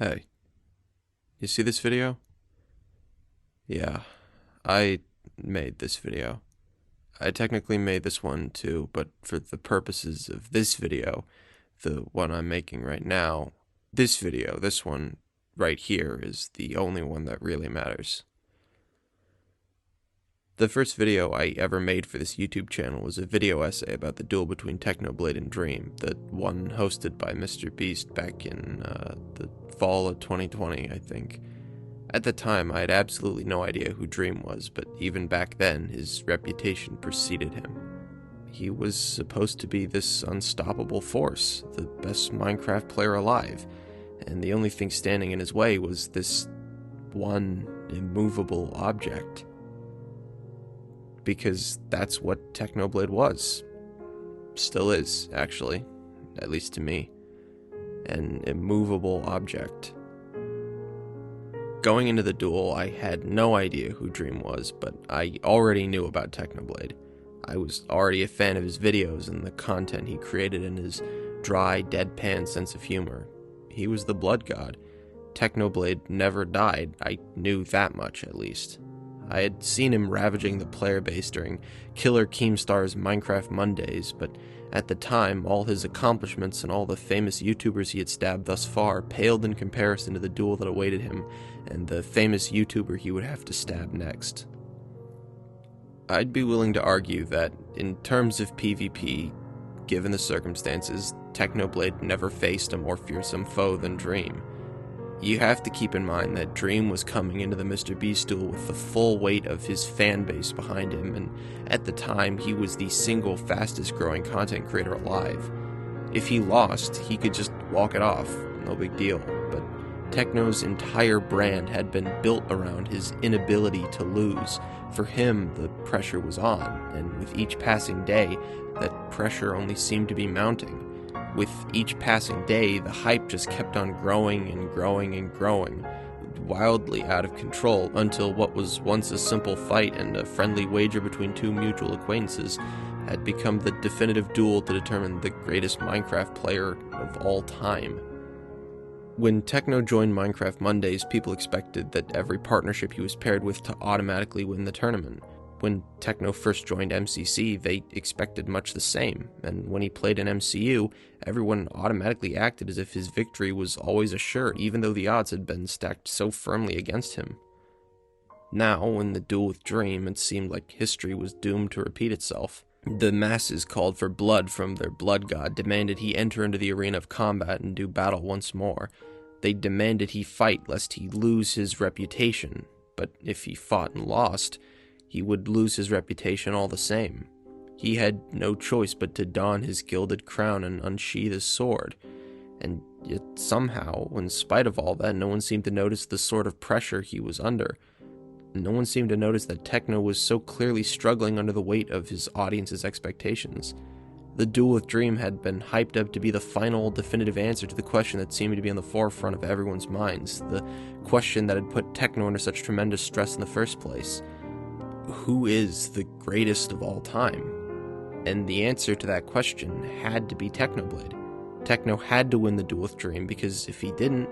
Hey, you see this video? Yeah, I made this video. I technically made this one too, but for the purposes of this video, the one I'm making right now, this one right here, is the only one that really matters. The first video I ever made for this YouTube channel was a video essay about the duel between Technoblade and Dream, the one hosted by Mr. Beast back in the fall of 2020, I think. At the time, I had absolutely no idea who Dream was, but even back then, his reputation preceded him. He was supposed to be this unstoppable force, the best Minecraft player alive, and the only thing standing in his way was this one immovable object. Because that's what Technoblade was. Still is, actually. At least to me. An immovable object. Going into the duel, I had no idea who Dream was, but I already knew about Technoblade. I was already a fan of his videos and the content he created and his dry, deadpan sense of humor. He was the blood god. Technoblade never died, I knew that much at least. I had seen him ravaging the player base during Killer Keemstar's Minecraft Mondays, but at the time, all his accomplishments and all the famous YouTubers he had stabbed thus far paled in comparison to the duel that awaited him and the famous YouTuber he would have to stab next. I'd be willing to argue that, in terms of PvP, given the circumstances, Technoblade never faced a more fearsome foe than Dream. You have to keep in mind that Dream was coming into the Mr. Beast duel with the full weight of his fan base behind him, and at the time, he was the single fastest growing content creator alive. If he lost, he could just walk it off, no big deal, but Techno's entire brand had been built around his inability to lose. For him, the pressure was on, and with each passing day, that pressure only seemed to be mounting. With each passing day, the hype just kept on growing and growing and growing, wildly out of control, until what was once a simple fight and a friendly wager between two mutual acquaintances had become the definitive duel to determine the greatest Minecraft player of all time. When Techno joined Minecraft Mondays, people expected that every partnership he was paired with to automatically win the tournament. When Techno first joined MCC, they expected much the same, and when he played in MCU, everyone automatically acted as if his victory was always assured, even though the odds had been stacked so firmly against him. Now, in the duel with Dream, it seemed like history was doomed to repeat itself. The masses called for blood from their blood god, demanded he enter into the arena of combat and do battle once more. They demanded he fight lest he lose his reputation, but if he fought and lost, he would lose his reputation all the same. He had no choice but to don his gilded crown and unsheath his sword. And yet somehow, in spite of all that, no one seemed to notice the sort of pressure he was under. No one seemed to notice that Techno was so clearly struggling under the weight of his audience's expectations. The duel with Dream had been hyped up to be the final, definitive answer to the question that seemed to be on the forefront of everyone's minds, the question that had put Techno under such tremendous stress in the first place. Who is the greatest of all time? And the answer to that question had to be Technoblade. Techno had to win the duel with Dream, because if he didn't,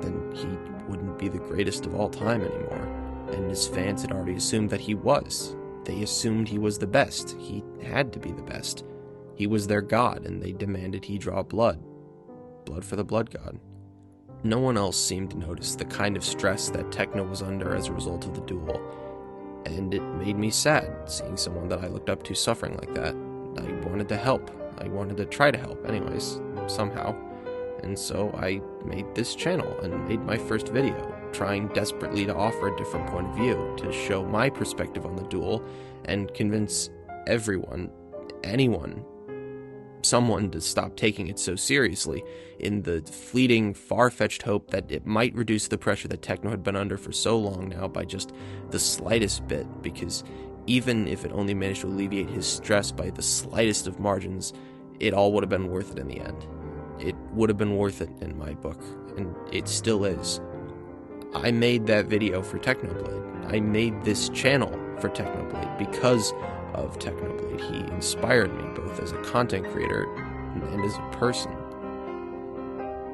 then he wouldn't be the greatest of all time anymore. And his fans had already assumed that he was. They assumed he was the best. He had to be the best. He was their god, and they demanded he draw blood. Blood for the blood god. No one else seemed to notice the kind of stress that Techno was under as a result of the duel. And it made me sad, seeing someone that I looked up to suffering like that. I wanted to help. I wanted to try to help anyways, somehow. And so I made this channel and made my first video, trying desperately to offer a different point of view, to show my perspective on the duel, and convince everyone, anyone, someone to stop taking it so seriously, in the fleeting, far-fetched hope that it might reduce the pressure that Techno had been under for so long now by just the slightest bit, because even if it only managed to alleviate his stress by the slightest of margins, it all would have been worth it in the end. It would have been worth it in my book, and it still is. I made that video for Technoblade. I made this channel for Technoblade because of Technoblade. He inspired me both as a content creator and as a person.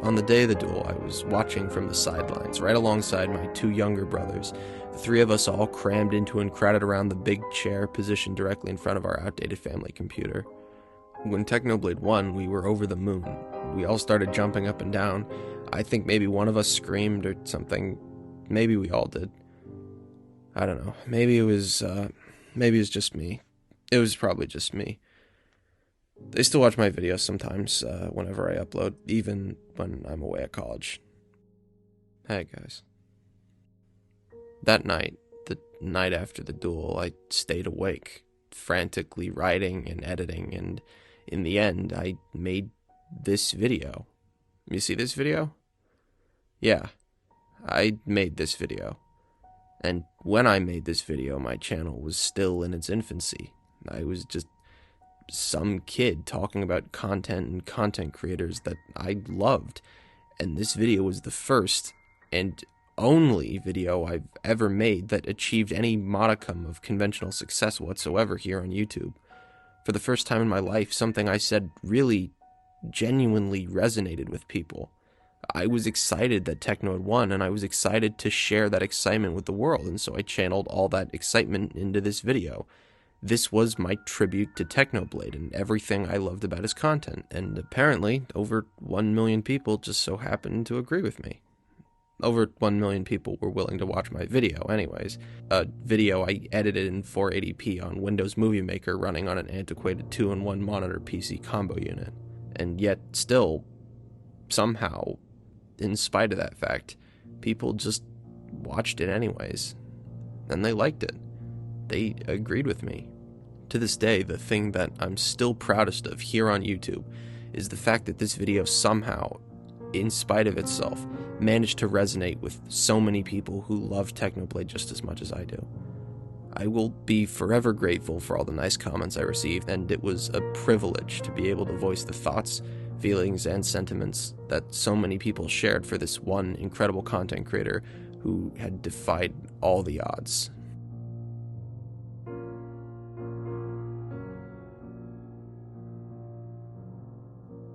On the day of the duel, I was watching from the sidelines, right alongside my 2 younger brothers. The 3 of us all crammed into and crowded around the big chair positioned directly in front of our outdated family computer. When Technoblade won, we were over the moon. We all started jumping up and down. I think maybe one of us screamed or something. Maybe we all did. I don't know. Maybe it was just me. It was probably just me. They still watch my videos sometimes, whenever I upload, even when I'm away at college. Hey, guys. That night, the night after the duel, I stayed awake, frantically writing and editing, and in the end, I made this video. You see this video? Yeah, I made this video. And when I made this video, my channel was still in its infancy. I was just some kid talking about content and content creators that I loved. And this video was the first and only video I've ever made that achieved any modicum of conventional success whatsoever here on YouTube. For the first time in my life, something I said really genuinely resonated with people. I was excited that Techno had won, and I was excited to share that excitement with the world, and so I channeled all that excitement into this video. This was my tribute to Technoblade and everything I loved about his content, and apparently over 1 million people just so happened to agree with me. Over 1 million people were willing to watch my video anyways. A video I edited in 480p on Windows Movie Maker running on an antiquated 2-in-1 monitor PC combo unit. And yet still, somehow, in spite of that fact, people just watched it anyways. And they liked it. They agreed with me. To this day, the thing that I'm still proudest of here on YouTube is the fact that this video somehow, in spite of itself, managed to resonate with so many people who love Technoblade just as much as I do. I will be forever grateful for all the nice comments I received, and it was a privilege to be able to voice the thoughts, feelings, and sentiments that so many people shared for this one incredible content creator who had defied all the odds.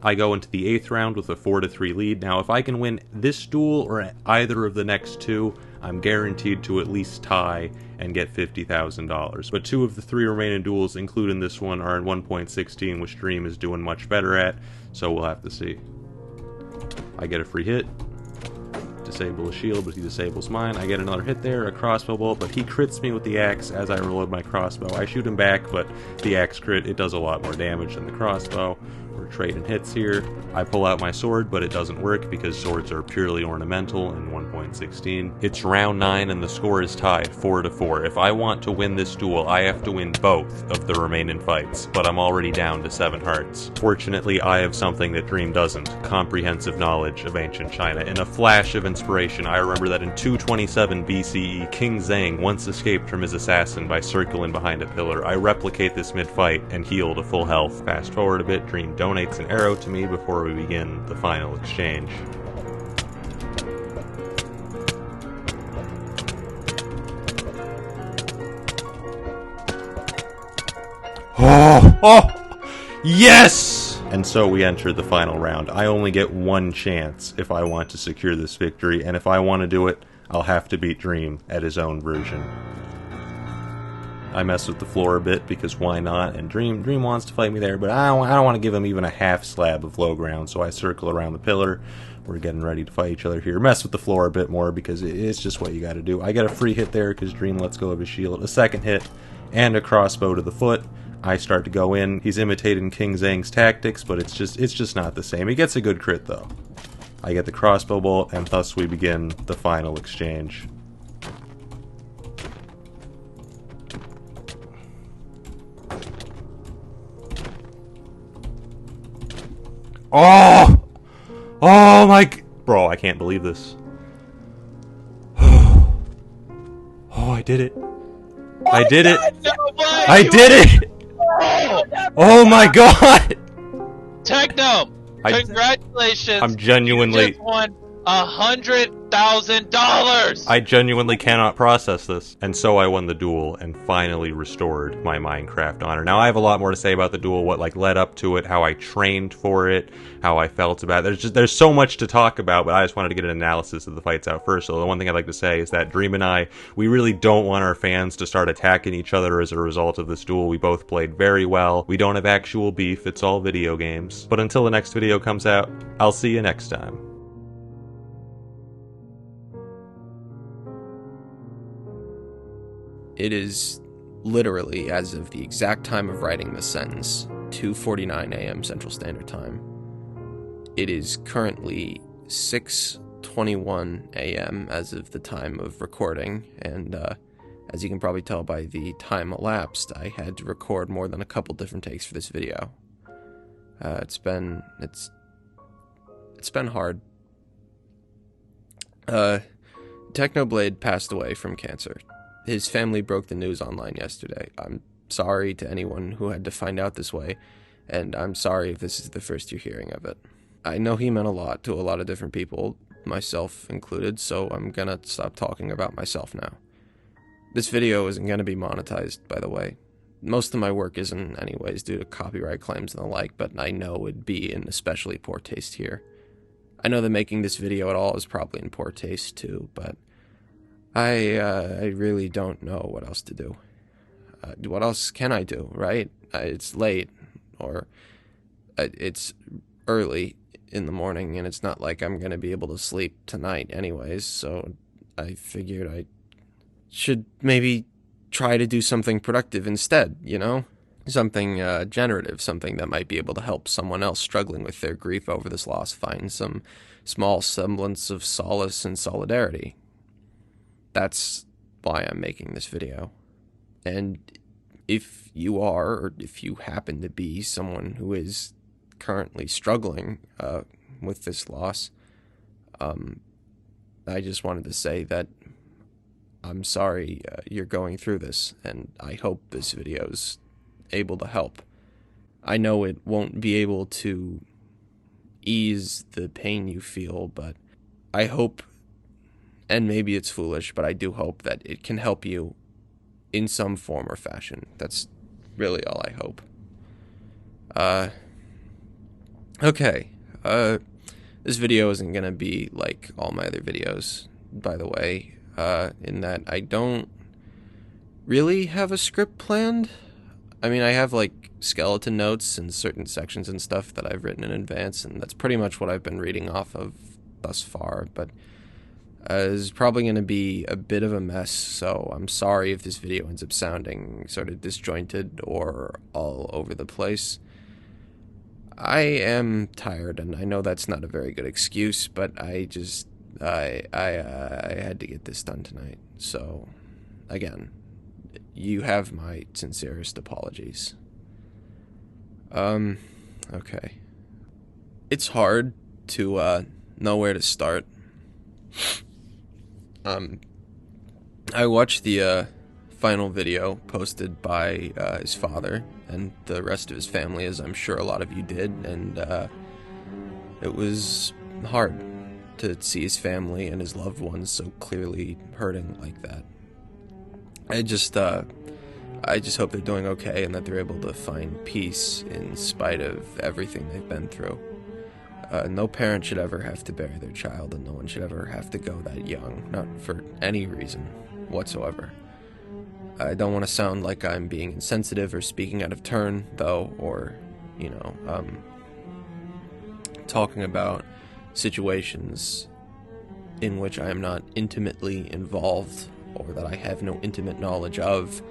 I go into the 8th round with a 4-3 lead. Now, if I can win this duel or either of the next 2, I'm guaranteed to at least tie and get $50,000. But 2 of the 3 remaining duels, including this one, are in 1.16, which Dream is doing much better at, so we'll have to see. I get a free hit, disable a shield, but he disables mine. I get another hit there, a crossbow bolt, but he crits me with the axe as I reload my crossbow. I shoot him back, but the axe crit, it does a lot more damage than the crossbow. We're trading hits here. I pull out my sword, but it doesn't work because swords are purely ornamental in 1.16. It's round 9 and the score is tied 4-4. If I want to win this duel, I have to win both of the remaining fights, but I'm already down to 7 hearts. Fortunately, I have something that Dream doesn't: comprehensive knowledge of ancient China. In a flash of inspiration, I remember that in 227 BCE, King Zhang once escaped from his assassin by circling behind a pillar. I replicate this mid-fight and heal to full health. Fast forward a bit, Dream donates an arrow to me before we begin the final exchange. Oh! Yes! And so we enter the final round. I only get one chance if I want to secure this victory, and if I want to do it, I'll have to beat Dream at his own version. I mess with the floor a bit because why not? And Dream wants to fight me there, but I don't want to give him even a half slab of low ground, so I circle around the pillar. We're getting ready to fight each other here. Mess with the floor a bit more because it's just what you got to do. I get a free hit there because Dream lets go of his shield. A second hit and a crossbow to the foot. I start to go in. He's imitating King Zhang's tactics, but it's just not the same. He gets a good crit though. I get the crossbow bolt, and thus we begin the final exchange. Oh! Oh my... Bro, I can't believe this. Oh, I did it. I did it. I did it! Oh my god! Techno! Congratulations! I'm genuinely... You just won $100,000! $1,000! I genuinely cannot process this. And so I won the duel and finally restored my Minecraft honor. Now I have a lot more to say about the duel, what like led up to it, how I trained for it, how I felt about it. There's so much to talk about, but I just wanted to get an analysis of the fights out first. So the one thing I'd like to say is that Dream and I, we really don't want our fans to start attacking each other as a result of this duel. We both played very well. We don't have actual beef. It's all video games. But until the next video comes out, I'll see you next time. It is literally, as of the exact time of writing this sentence, 2:49 a.m. Central Standard Time. It is currently 6:21 a.m. as of the time of recording, and as you can probably tell by the time elapsed, I had to record more than a couple different takes for this video. It's been hard. Technoblade passed away from cancer. His family broke the news online yesterday. I'm sorry to anyone who had to find out this way, and I'm sorry if this is the first you're hearing of it. I know he meant a lot to a lot of different people, myself included, so I'm gonna stop talking about myself now. This video isn't gonna be monetized, by the way. Most of my work isn't anyways due to copyright claims and the like, but I know it'd be in especially poor taste here. I know that making this video at all is probably in poor taste too, but I really don't know what else to do. What else can I do, right? It's late, or it's early in the morning, and it's not like I'm going to be able to sleep tonight anyways, so I figured I should maybe try to do something productive instead, you know? Something generative, something that might be able to help someone else struggling with their grief over this loss find some small semblance of solace and solidarity. That's why I'm making this video. And if you are, or if you happen to be someone who is currently struggling with this loss, I just wanted to say that I'm sorry you're going through this, and I hope this video's able to help. I know it won't be able to ease the pain you feel, but I hope, and maybe it's foolish, but I do hope that it can help you in some form or fashion. That's really all I hope. Okay. This video isn't gonna be like all my other videos, by the way, in that I don't really have a script planned. I mean, I have like skeleton notes and certain sections and stuff that I've written in advance, and that's pretty much what I've been reading off of thus far, but it's probably going to be a bit of a mess, so I'm sorry if this video ends up sounding sort of disjointed or all over the place. I am tired, and I know that's not a very good excuse, but I had to get this done tonight. So, again, you have my sincerest apologies. Okay. It's hard to know where to start. I watched the final video posted by his father and the rest of his family, as I'm sure a lot of you did, and it was hard to see his family and his loved ones so clearly hurting like that. I just hope they're doing okay and that they're able to find peace in spite of everything they've been through. No parent should ever have to bury their child, and no one should ever have to go that young, not for any reason whatsoever. I don't want to sound like I'm being insensitive or speaking out of turn, though, or, you know, talking about situations in which I am not intimately involved or that I have no intimate knowledge of,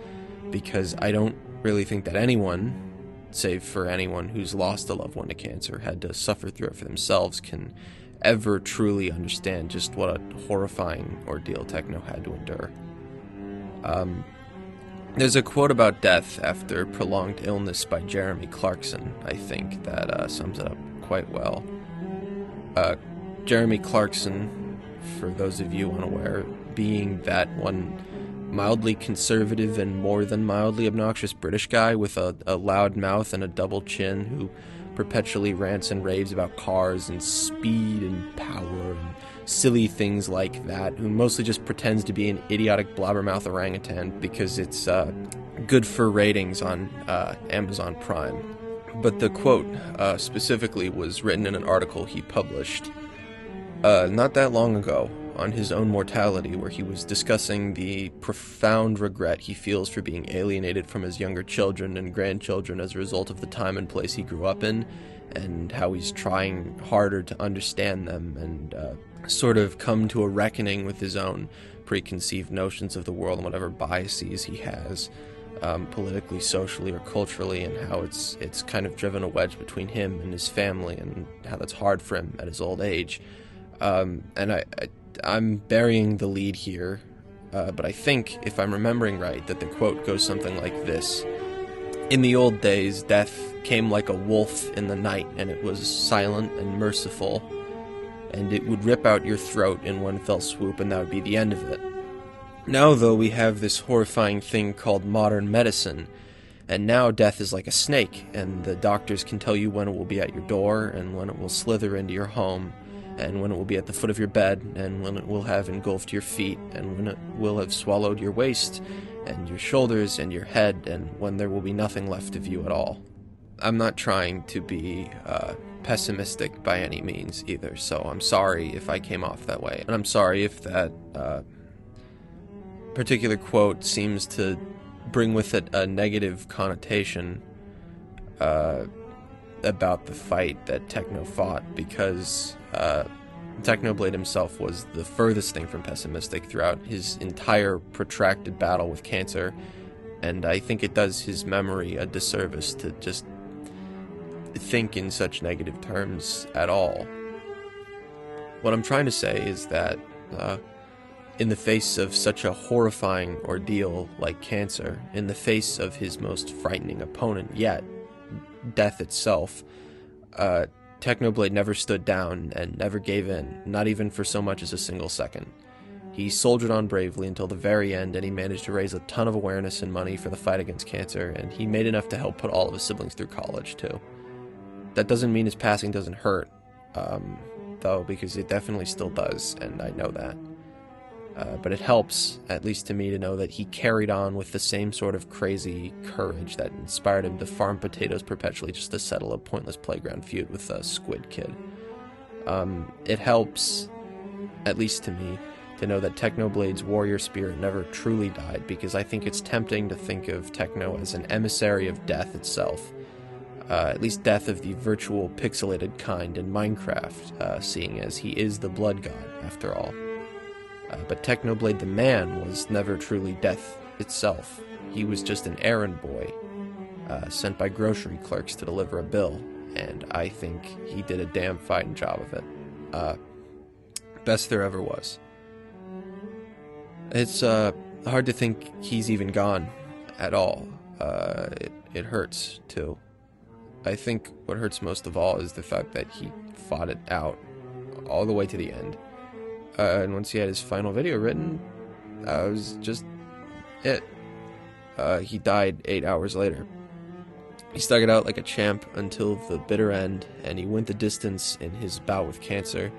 because I don't really think that anyone, save for anyone who's lost a loved one to cancer, had to suffer through it for themselves, can ever truly understand just what a horrifying ordeal Techno had to endure. There's a quote about death after prolonged illness by Jeremy Clarkson, I think, that sums it up quite well. Jeremy Clarkson, for those of you unaware, being that one mildly conservative and more than mildly obnoxious British guy with a loud mouth and a double chin who perpetually rants and raves about cars and speed and power and silly things like that, who mostly just pretends to be an idiotic blabbermouth orangutan because it's good for ratings on Amazon Prime. But the quote specifically was written in an article he published not that long ago on his own mortality, where he was discussing the profound regret he feels for being alienated from his younger children and grandchildren as a result of the time and place he grew up in, and how he's trying harder to understand them and sort of come to a reckoning with his own preconceived notions of the world and whatever biases he has, politically, socially, or culturally, and how it's kind of driven a wedge between him and his family, and how that's hard for him at his old age. And I'm burying the lead here, but I think, if I'm remembering right, that the quote goes something like this. In the old days, death came like a wolf in the night, and it was silent and merciful, and it would rip out your throat in one fell swoop, and that would be the end of it. Now, though, we have this horrifying thing called modern medicine, and now death is like a snake, and the doctors can tell you when it will be at your door, and when it will slither into your home, and when it will be at the foot of your bed, and when it will have engulfed your feet, and when it will have swallowed your waist, and your shoulders, and your head, and when there will be nothing left of you at all. I'm not trying to be pessimistic by any means either, so I'm sorry if I came off that way, and I'm sorry if that particular quote seems to bring with it a negative connotation about the fight that Techno fought, because Technoblade himself was the furthest thing from pessimistic throughout his entire protracted battle with cancer, and I think it does his memory a disservice to just think in such negative terms at all. What I'm trying to say is that in the face of such a horrifying ordeal like cancer, in the face of his most frightening opponent yet, death itself, Technoblade never stood down and never gave in, not even for so much as a single second. He soldiered on bravely until the very end, and he managed to raise a ton of awareness and money for the fight against cancer, and he made enough to help put all of his siblings through college, too. That doesn't mean his passing doesn't hurt, though, because it definitely still does, and I know that. But it helps, at least to me, to know that he carried on with the same sort of crazy courage that inspired him to farm potatoes perpetually just to settle a pointless playground feud with a squid kid. It helps, at least to me, to know that Technoblade's warrior spirit never truly died, because I think it's tempting to think of Techno as an emissary of death itself. At least death of the virtual pixelated kind in Minecraft, seeing as he is the blood god, after all. But Technoblade the man was never truly death itself. He was just an errand boy, sent by grocery clerks to deliver a bill, and I think he did a damn fine job of it. Best there ever was. It's hard to think he's even gone at all. It hurts, too. I think what hurts most of all is the fact that he fought it out all the way to the end. And once he had his final video written, that was just it. He died 8 hours later. He stuck it out like a champ until the bitter end, and he went the distance in his bout with cancer.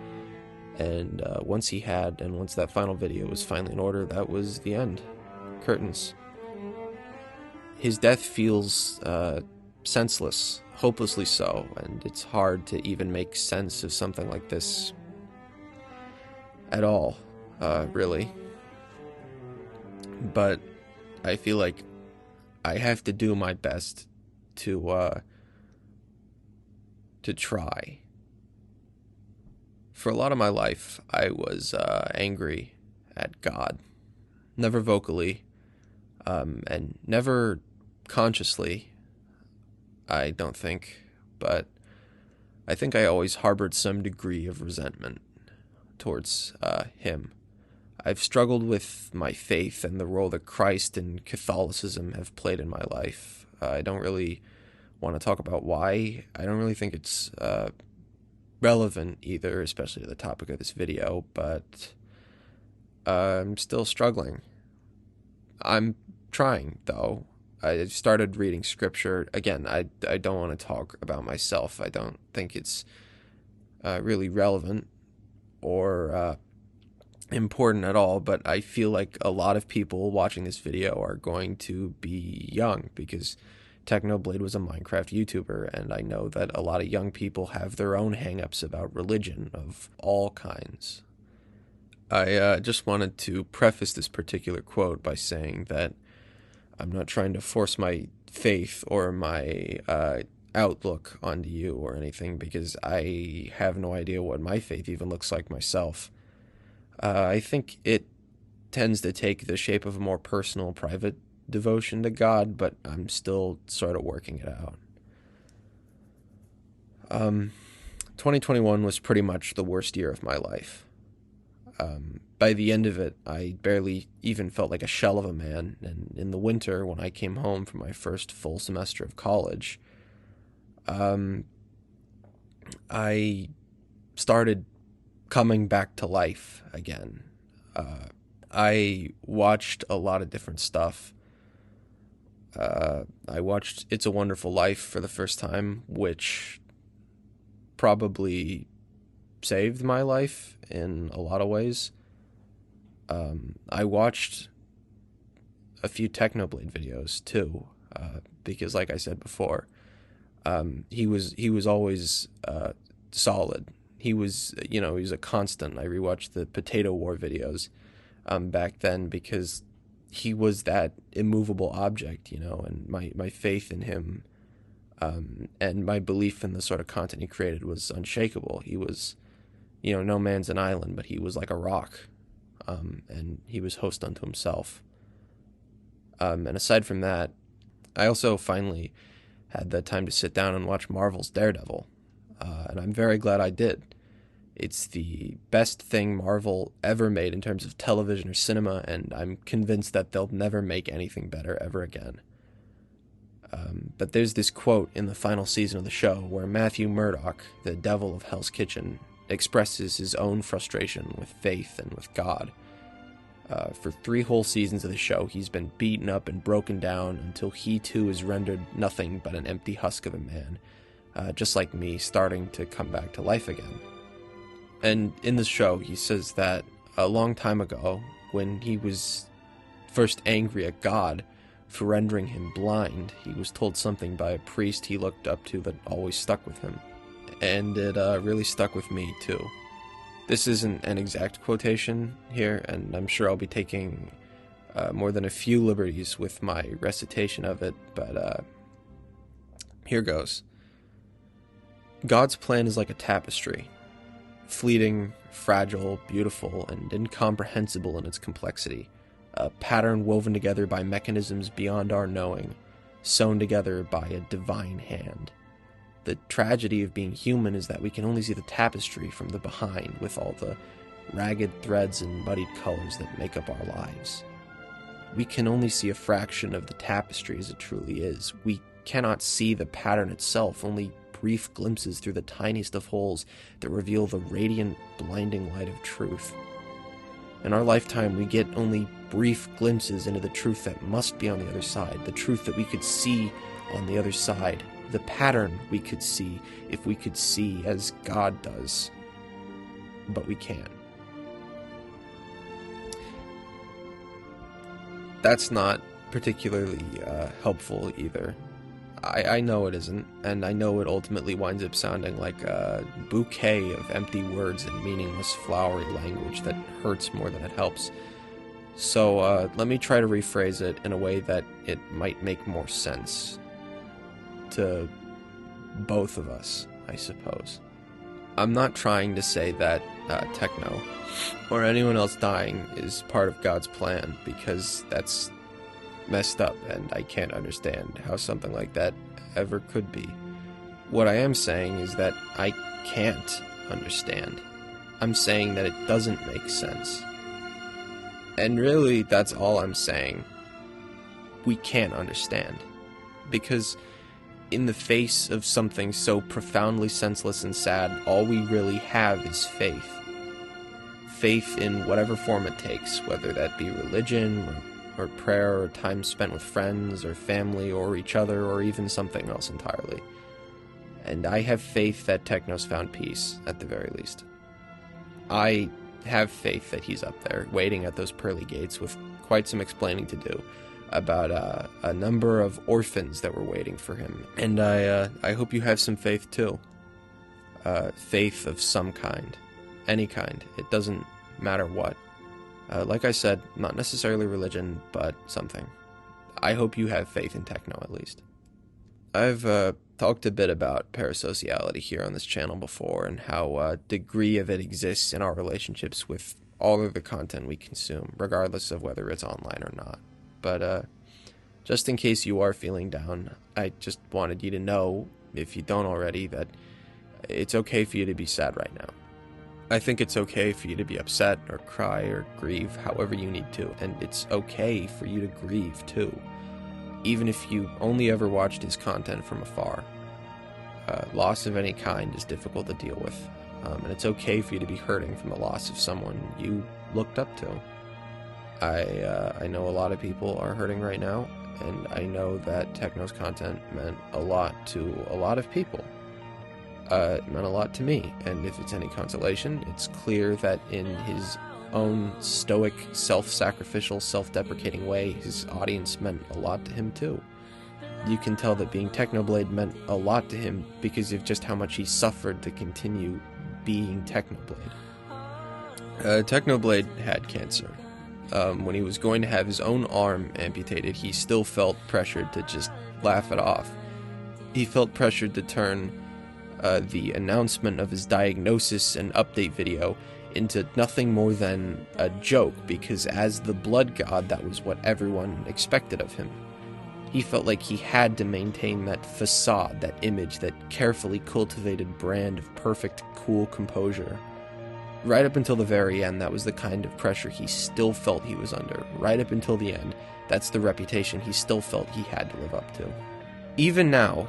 And once that final video was finally in order, that was the end. Curtains. His death feels senseless, hopelessly so, and it's hard to even make sense of something like this at all, really. But I feel like I have to do my best to try. For a lot of my life, I was angry at God. Never vocally, and never consciously, I don't think, but I think I always harbored some degree of resentment towards him. I've struggled with my faith and the role that Christ and Catholicism have played in my life. I don't really want to talk about why. I don't really think it's relevant either, especially to the topic of this video, but I'm still struggling. I'm trying, though. I started reading scripture. Again, I don't want to talk about myself. I don't think it's really relevant or important at all, but I feel like a lot of people watching this video are going to be young, because Technoblade was a Minecraft YouTuber, and I know that a lot of young people have their own hang-ups about religion of all kinds. I just wanted to preface this particular quote by saying that I'm not trying to force my faith or my outlook onto you or anything, because I have no idea what my faith even looks like myself. I think it tends to take the shape of a more personal, private devotion to God, but I'm still sort of working it out. 2021 was pretty much the worst year of my life. By the end of it, I barely even felt like a shell of a man, and in the winter, when I came home from my first full semester of college, I started coming back to life again. I watched a lot of different stuff. I watched It's a Wonderful Life for the first time, which probably saved my life in a lot of ways. I watched a few Technoblade videos too, because like I said before, he was always solid. He was a constant. I rewatched the Potato War videos back then, because he was that immovable object, and my faith in him and my belief in the sort of content he created was unshakable. He was, no man's an island, but he was like a rock, and he was host unto himself. And aside from that, I also finally had the time to sit down and watch Marvel's Daredevil, and I'm very glad I did. It's the best thing Marvel ever made in terms of television or cinema, and I'm convinced that they'll never make anything better ever again. But there's this quote in the final season of the show where Matthew Murdock, the devil of Hell's Kitchen, expresses his own frustration with faith and with God. For 3 whole seasons of the show, he's been beaten up and broken down until he too is rendered nothing but an empty husk of a man, just like me, starting to come back to life again. And in the show, he says that a long time ago, when he was first angry at God for rendering him blind, he was told something by a priest he looked up to that always stuck with him. And it really stuck with me, too. This isn't an exact quotation here, and I'm sure I'll be taking more than a few liberties with my recitation of it, but here goes. God's plan is like a tapestry. Fleeting, fragile, beautiful, and incomprehensible in its complexity. A pattern woven together by mechanisms beyond our knowing, sewn together by a divine hand. The tragedy of being human is that we can only see the tapestry from the behind, with all the ragged threads and muddied colors that make up our lives. We can only see a fraction of the tapestry as it truly is. We cannot see the pattern itself, only brief glimpses through the tiniest of holes that reveal the radiant, blinding light of truth. In our lifetime, we get only brief glimpses into the truth that must be on the other side, the truth that we could see on the other side, the pattern we could see if we could see as God does. But we can't. That's not particularly helpful either. I know it isn't, and I know it ultimately winds up sounding like a bouquet of empty words and meaningless, flowery language that hurts more than it helps. So let me try to rephrase it in a way that it might make more sense to both of us, I suppose. I'm not trying to say that Techno or anyone else dying is part of God's plan, because that's messed up, and I can't understand how something like that ever could be. What I am saying is that I can't understand. I'm saying that it doesn't make sense. And really, that's all I'm saying. We can't understand. Because in the face of something so profoundly senseless and sad, all we really have is faith. Faith in whatever form it takes, whether that be religion, or prayer, or time spent with friends, or family, or each other, or even something else entirely. And I have faith that Techno's found peace, at the very least. I have faith that he's up there, waiting at those pearly gates with quite some explaining to do about a number of orphans that were waiting for him. And I hope you have some faith too. Faith of some kind. Any kind. It doesn't matter what. Like I said, not necessarily religion, but something. I hope you have faith in techno, at least. I've talked a bit about parasociality here on this channel before, and how a degree of it exists in our relationships with all of the content we consume, regardless of whether it's online or not. But just in case you are feeling down, I just wanted you to know, if you don't already, that it's okay for you to be sad right now. I think it's okay for you to be upset or cry or grieve however you need to, and it's okay for you to grieve too, even if you only ever watched his content from afar. Loss of any kind is difficult to deal with, and it's okay for you to be hurting from the loss of someone you looked up to. I know a lot of people are hurting right now, and I know that Techno's content meant a lot to a lot of people. It meant a lot to me, and if it's any consolation, it's clear that in his own stoic, self-sacrificial, self-deprecating way, his audience meant a lot to him too. You can tell that being Technoblade meant a lot to him because of just how much he suffered to continue being Technoblade. Technoblade had cancer. When he was going to have his own arm amputated, he still felt pressured to just laugh it off. He felt pressured to turn the announcement of his diagnosis and update video into nothing more than a joke, because as the blood god, that was what everyone expected of him. He felt like he had to maintain that facade, that image, that carefully cultivated brand of perfect, cool composure. Right up until the very end, that was the kind of pressure he still felt he was under. Right up until the end, that's the reputation he still felt he had to live up to. Even now,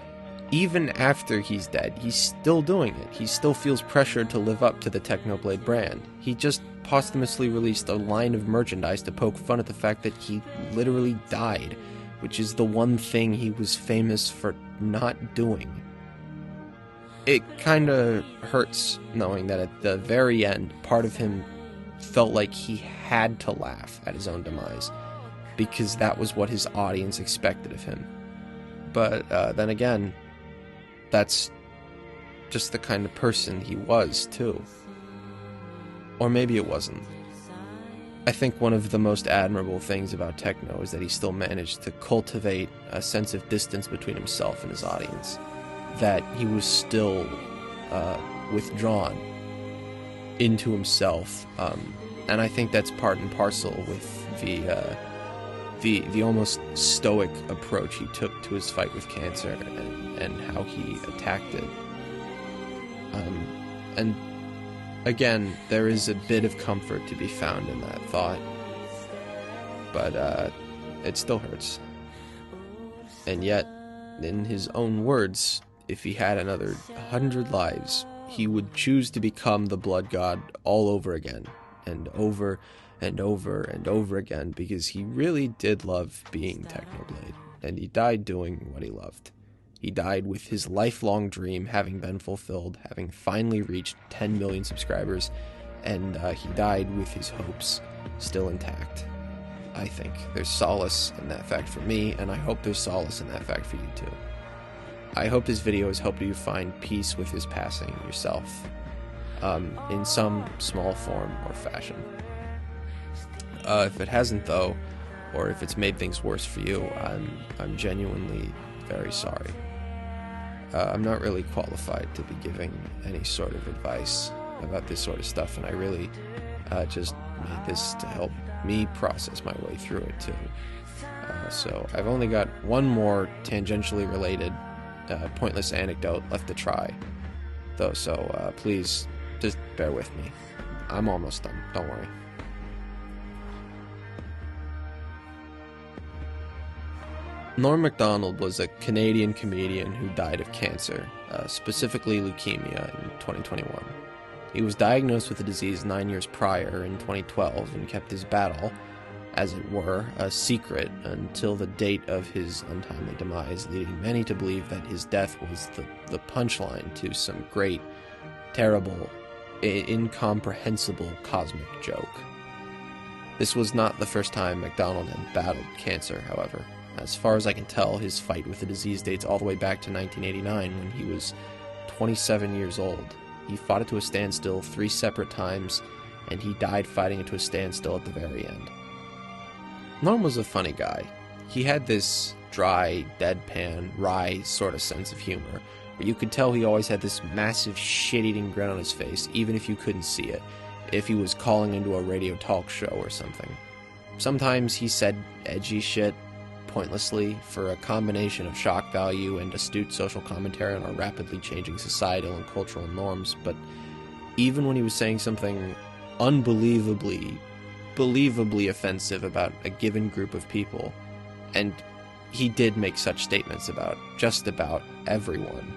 even after he's dead, he's still doing it. He still feels pressured to live up to the Technoblade brand. He just posthumously released a line of merchandise to poke fun at the fact that he literally died, which is the one thing he was famous for not doing. It kinda hurts knowing that at the very end, part of him felt like he had to laugh at his own demise, because that was what his audience expected of him. But then again, that's just the kind of person he was, too. Or maybe it wasn't. I think one of the most admirable things about Techno is that he still managed to cultivate a sense of distance between himself and his audience. That he was still withdrawn into himself. And I think that's part and parcel with the almost stoic approach he took to his fight with cancer and how he attacked it. And again, there is a bit of comfort to be found in that thought, but it still hurts. And yet, in his own words, if he had another 100 lives, he would choose to become the blood god all over again, and over and over and over again, because he really did love being Technoblade, and he died doing what he loved. He died with his lifelong dream having been fulfilled, having finally reached 10 million subscribers, and he died with his hopes still intact. I think there's solace in that fact for me, and I hope there's solace in that fact for you too. I hope this video has helped you find peace with his passing yourself, in some small form or fashion. If it hasn't though, or if it's made things worse for you, I'm genuinely very sorry. I'm not really qualified to be giving any sort of advice about this sort of stuff, and I really just made this to help me process my way through it too. So I've only got one more tangentially related pointless anecdote left to try, though, so please just bear with me. I'm almost done, don't worry. Norm Macdonald was a Canadian comedian who died of cancer, specifically leukemia, in 2021. He was diagnosed with the disease 9 years prior, in 2012, and kept his battle, as it were, a secret until the date of his untimely demise, leading many to believe that his death was the punchline to some great, terrible, incomprehensible cosmic joke. This was not the first time MacDonald had battled cancer, however. As far as I can tell, his fight with the disease dates all the way back to 1989 when he was 27 years old. He fought it to a standstill 3 separate times, and he died fighting it to a standstill at the very end. Norm was a funny guy. He had this dry, deadpan, wry sort of sense of humor, where you could tell he always had this massive shit-eating grin on his face, even if you couldn't see it, if he was calling into a radio talk show or something. Sometimes he said edgy shit pointlessly for a combination of shock value and astute social commentary on our rapidly changing societal and cultural norms, but even when he was saying something unbelievably, believably offensive about a given group of people, and he did make such statements about just about everyone,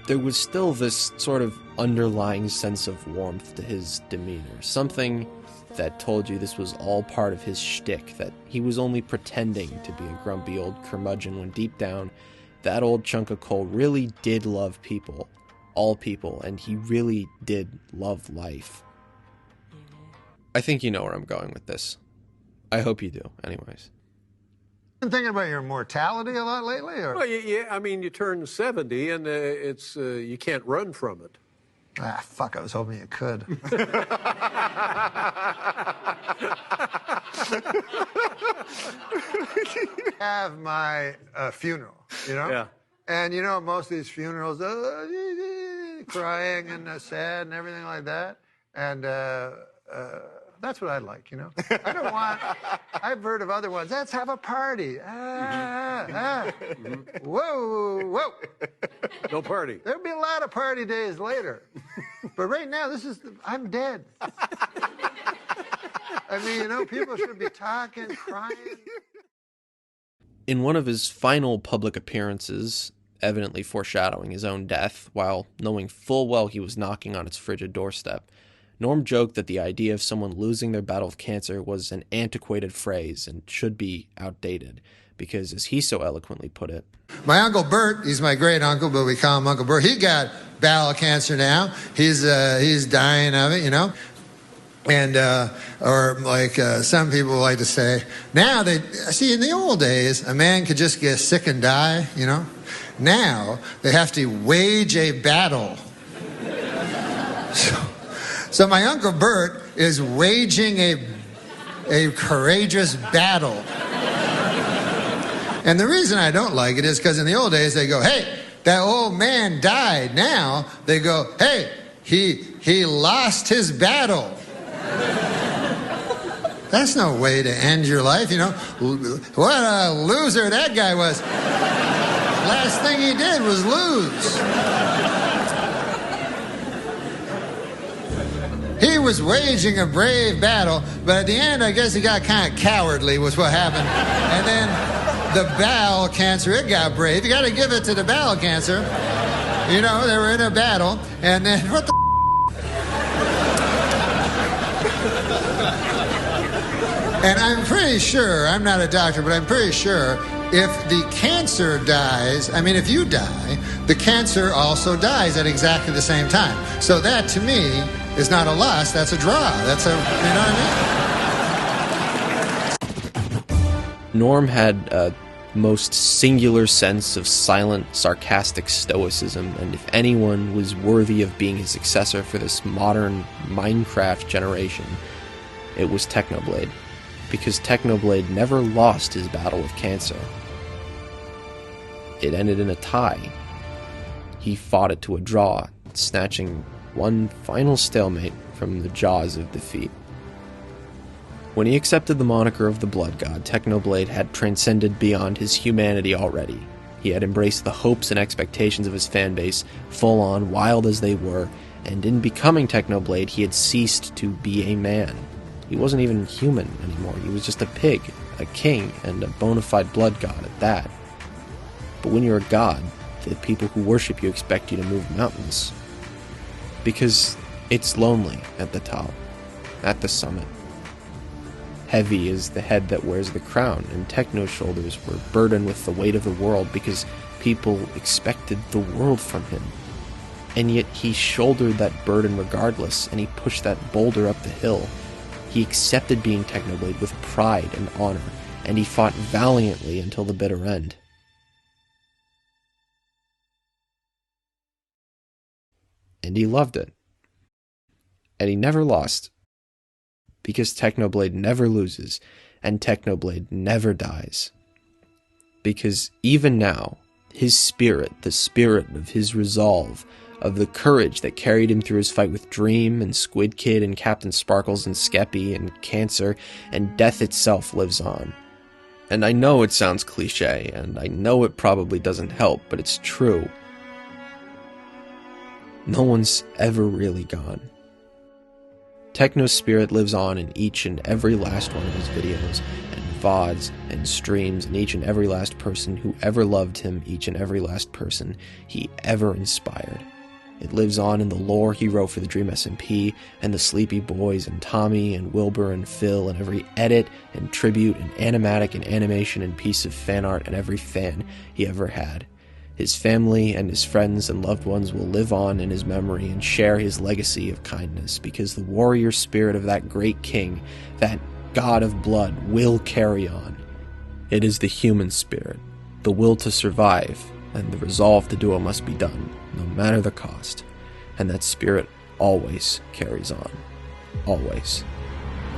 there was still this sort of underlying sense of warmth to his demeanor, something that told you this was all part of his shtick, that he was only pretending to be a grumpy old curmudgeon when deep down, that old chunk of coal really did love people, all people, and he really did love life. I think you know where I'm going with this. I hope you do, anyways. Been thinking about your mortality a lot lately, or? Well, yeah, I mean, you turn 70 and it's you can't run from it. Ah, fuck, I was hoping you could. Have my funeral, you know? Yeah. And you know, most of these funerals, crying and sad and everything like that. And that's what I like, you know? I don't want, I've heard of other ones, let's have a party. Whoa, whoa. No party. There'll be a lot of party days later. But right now, I'm dead. I mean, you know, people should be talking, crying. In one of his final public appearances, evidently foreshadowing his own death, while knowing full well he was knocking on its frigid doorstep, Norm joked that the idea of someone losing their battle of cancer was an antiquated phrase and should be outdated, because, as he so eloquently put it, my Uncle Bert, he's my great uncle, but we call him Uncle Bert. He got bowel cancer now. He's dying of it, you know. And, or like some people like to say, now see, in the old days, a man could just get sick and die, you know. Now, they have to wage a battle. So my Uncle Bert is waging a courageous battle. And the reason I don't like it is because in the old days they go, hey, that old man died. Now they go, hey, he lost his battle. That's no way to end your life, you know. What a loser that guy was. Last thing he did was lose. He was waging a brave battle, but at the end, I guess he got kind of cowardly was what happened. And then the bowel cancer, it got brave. You got to give it to the bowel cancer. You know, they were in a battle, and then what the And I'm pretty sure, I'm not a doctor, but I'm pretty sure if the cancer dies, I mean, if you die, the cancer also dies at exactly the same time. So that, to me, is not a loss, that's a draw. That's a, you know what I mean? Norm had a most singular sense of silent, sarcastic stoicism, and if anyone was worthy of being his successor for this modern Minecraft generation, it was Technoblade. Because Technoblade never lost his battle with cancer. It ended in a tie. He fought it to a draw, snatching one final stalemate from the jaws of defeat. When he accepted the moniker of the Blood God, Technoblade had transcended beyond his humanity already. He had embraced the hopes and expectations of his fanbase, full on, wild as they were, and in becoming Technoblade, he had ceased to be a man. He wasn't even human anymore. He was just a pig, a king, and a bona fide blood god at that. But when you're a god, the people who worship you expect you to move mountains. Because it's lonely at the top, at the summit. Heavy is the head that wears the crown, and Techno's shoulders were burdened with the weight of the world because people expected the world from him. And yet he shouldered that burden regardless, and he pushed that boulder up the hill. He accepted being Technoblade with pride and honor, and he fought valiantly until the bitter end. And he loved it. And he never lost. Because Technoblade never loses, and Technoblade never dies. Because even now, his spirit, the spirit of his resolve, of the courage that carried him through his fight with Dream and Squid Kid and Captain Sparkles and Skeppy and Cancer and death itself lives on. And I know it sounds cliche, and I know it probably doesn't help, but it's true. No one's ever really gone. Techno's spirit lives on in each and every last one of his videos, and VODs, and streams, and each and every last person who ever loved him, each and every last person he ever inspired. It lives on in the lore he wrote for the Dream SMP, and the Sleepy Boys, and Tommy, and Wilbur, and Phil, and every edit, and tribute, and animatic, and animation, and piece of fan art, and every fan he ever had. His family and his friends and loved ones will live on in his memory and share his legacy of kindness, because the warrior spirit of that great king, that god of blood, will carry on. It is the human spirit, the will to survive, and the resolve to do what must be done, no matter the cost. And that spirit always carries on. Always.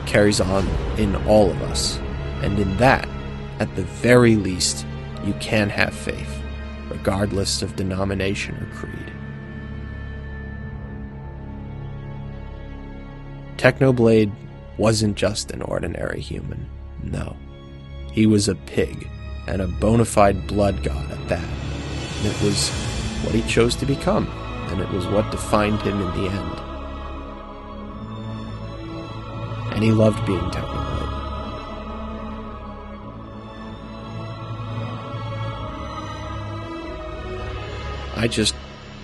Carries on in all of us. And in that, at the very least, you can have faith, regardless of denomination or creed. Technoblade wasn't just an ordinary human. No. He was a pig, and a bona fide blood god at that. And it was what he chose to become, and it was what defined him in the end. And he loved being Technoblade. I just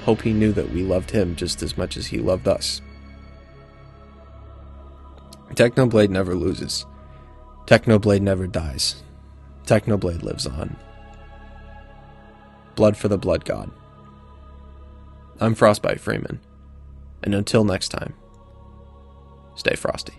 hope he knew that we loved him just as much as he loved us. Technoblade never loses. Technoblade never dies. Technoblade lives on. Blood for the Blood God. I'm Frostbyte Freeman, and until next time, stay frosty.